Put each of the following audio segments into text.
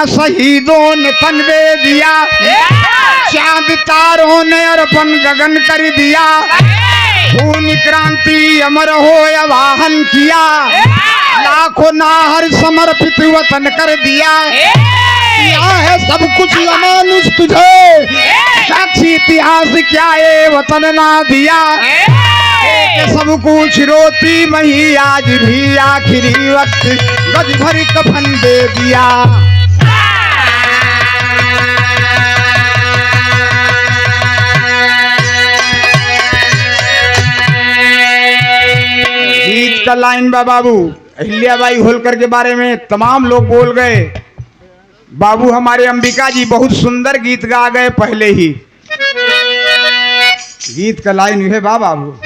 शहीदों ने तन दे दिया, चांद तारों ने अर्पण गगन कर दिया, खून क्रांति अमर हो आवाहन किया, लाखों नाहर समर्पित वतन कर दिया। किया है सब कुछ अमानुष तुझे, साक्षी इतिहास क्या ये वतन ना दिया। सब कुछ रोती मही आज भी आखिरी वक्त गज भर कफन दे दिया। गीत का लाइन बाबू अहिल्याबाई होलकर के बारे में तमाम लोग बोल गए। बाबू हमारे अंबिका जी बहुत सुंदर गीत गा गए पहले ही। गीत का लाइन है बाबू,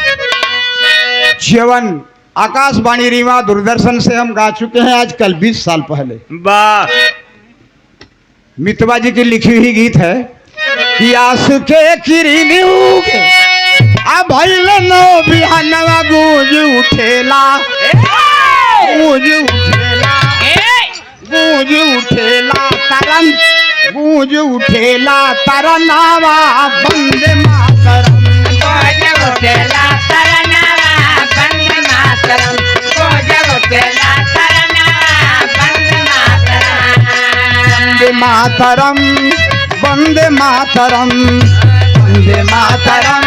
जीवन आकाशवाणी रीवा दूरदर्शन से हम गा चुके हैं आजकल 20 साल पहले। वाह, मितवा जी की लिखी हुई गीत है कि आंसू के किरीन उगे आ भइल नो बिहानवा गूंज उठेला, गूंज उठेला, गूंज उठेला तरन, गूंज उठेला तरनावा वंदे मातरम, गूंज उठेला तरनावा वंदे मातरम, गूंज उठेला तरनावा वंदे मातरम, वंदे मातरम, वंदे मातरम, वंदे मातरम,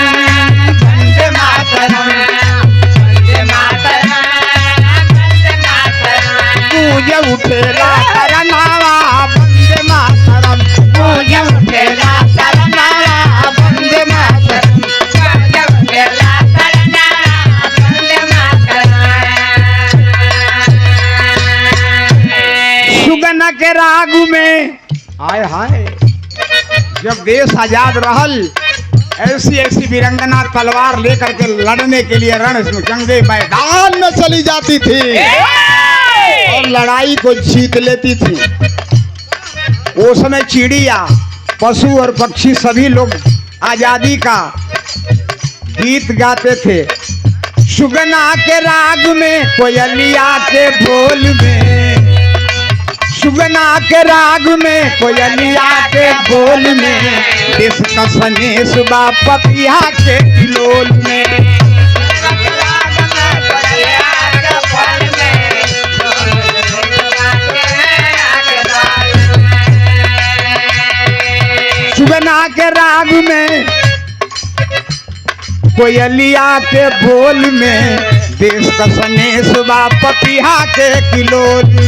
वंदे मातरम, वंदे मातरम, गूंज उठेला तरनावा वंदे मातरम, गूंज उठेला तरनावा वंदे मातरम। गूंज उठेला तरनावा वंदे मातरम। सुगना के राग में हाय हाय, जब देश आजाद रहल ऐसी ऐसी वीरंगना तलवार लेकर के लड़ने के लिए रण जंगे मैदान में चली जाती थी और लड़ाई को जीत लेती थी। वो समय चिड़िया, पशु और पक्षी सभी लोग आजादी का गीत गाते थे। सुगना के राग में, कोयलिया के बोल में, सुगना के राग में, कोयलिया के बोल में, देश का सनेश बा पपिया के किलोल में। सुगना के राग में, कोयलिया के बोल में, देश का सनेश बा पपिया के किलोल में।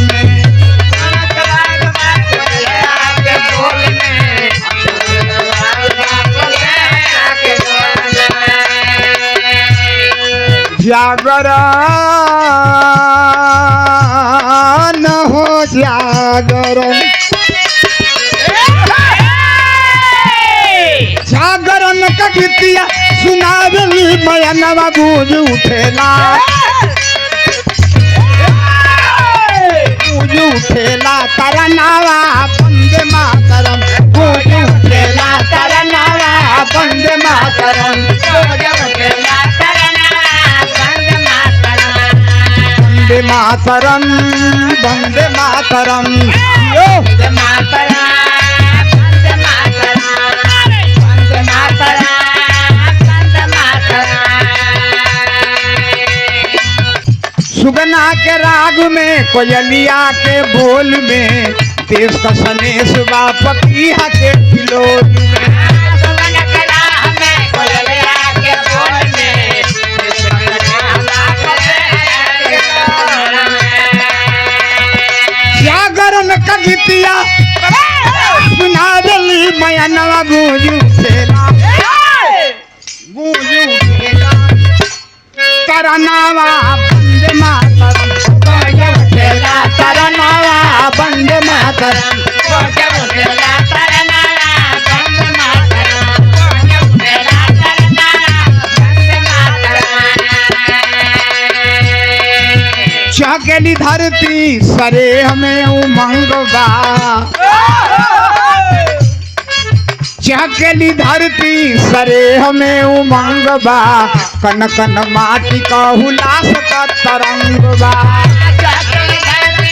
जागरण हो जागरण, जागरण का गीतिया सुनावली मयनवा गूंज उठेला, गूंज उठेला तरनावा वंदे मातरम, गूंज उठेला तरनावा वंदे मातरम, गूंज उठेला तरनावा वंदे मातरम, वंदे मातरम, वंदे मातरम। यो वंदे मातरम, वंदे मातरम, वंदे मातरम, वंदे मातरम। सुगना के राग में, कोयलिया के बोल में, देश का सनेश बा पपिया के किलोल में। सुगन कला हमें कोयलिया के बोल में, सुगन कला के बोल में। जागरण का गीतिया सुनावली मयनवा गूंज उठेला, गूंज उठेला तरनावा वंदे मातरम, गूंज उठेला तरनावा वंदे मातरम। गूंज उठेला तरनावा वंदे मातरम, गूंज उठेला तरनावा वंदे मातरम। चहकेली धरती सरे हमें उमंग बा, चहकेली धरती सरे हमें उमंग बा, कन कन माटी का हुलास का तरंग बा। जागरण धरती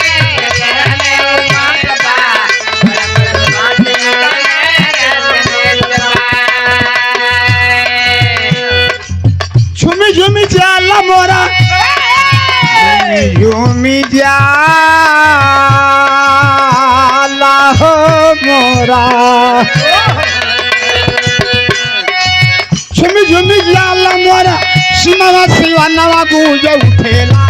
सरे हमें उमंग बा, जाला मोरा झूमी जाला हो मोरा झूमी झूमी जाला मोरा सिमवा सिवानवा गूंज उठेला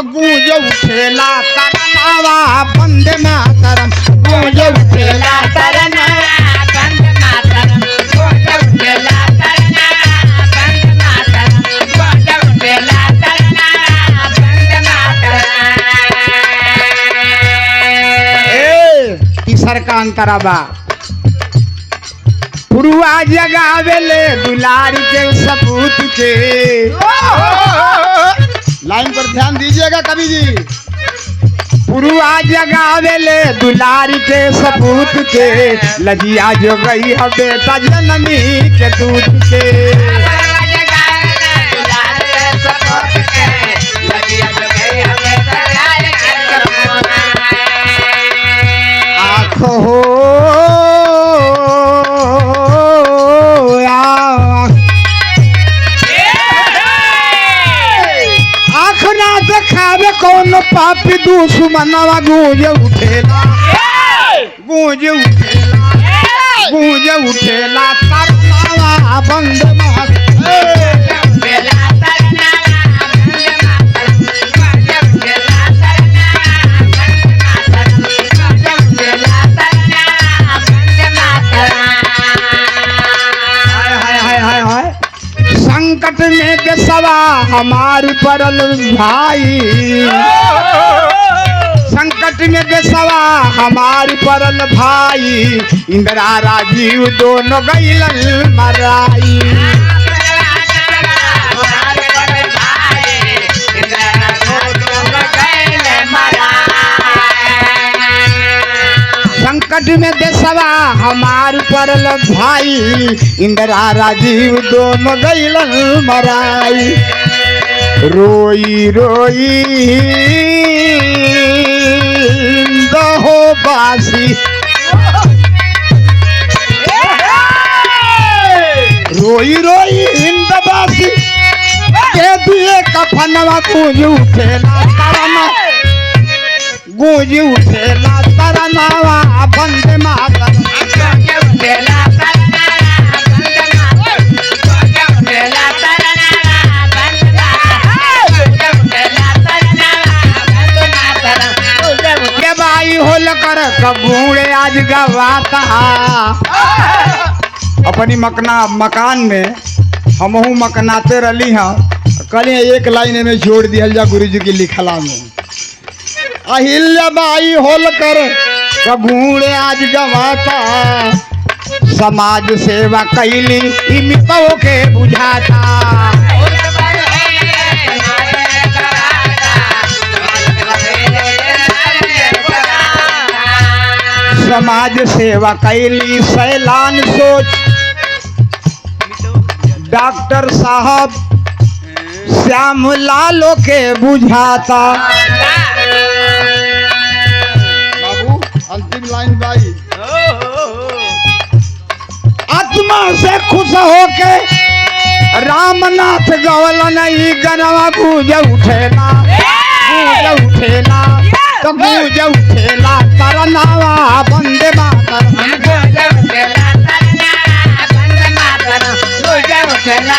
गूंज उठेला तरनावा बंदे मातरम गूंज उठेला तरनावा बंदे मातरम गूंज उठेला तरनावा बंदे मातरम गूंज उठेला तरनावा बंदे मातरम। तीसर का अंतरा बा पुरुआ जगावेले दुलारी के सपूत के लाइन पर ध्यान दीजिएगा कवि जी पुरुआ जगावेले दुलारी के सपूत के लजिया जो गई है बेटा जननी के दूध के आँखों हो कौन पापी दुश्मनवा गूंज उठेला गूंज उठेला गूंज उठेला तरनावा बंद संकट में बेसवा हमार पड़ल भाई संकट में बेसवा हमार पड़ल भाई इंदिरा राजीव दोनों गइलन मराई संकट में देशवा हमार पड़ल भाई इंदिरा राजीव दोनों गइलन मराई रोई रोई दहो बासी रोई रोई हिंदबासी के दिए कफनवा गूंज उठेला तरना गूंज उठेला तरनावा बंदे मातरम बाई होल कर कबूड़े आज गवाता अपनी मकान में हमहू मकनाते रही हाँ कल एक लाइन में जोड़ दिया जा गुरु जी की लिखला में अहिल्या बाई होल कर कबूड़े आज गवाता समाज सेवा कैली इमितों के बुझाता समाज सेवा कैली सैलान सोच डॉक्टर साहब श्याम लालो के बुझाता बाबू अंतिम लाइन भाई आत्मा से खुश होके रामनाथ गवल नहीं गनवा गूंज उठेला तो गूंज उठेला तरनावा बंदे मातरम गूंज उठेला तरनावा बंदे मातरम गूंज उठेला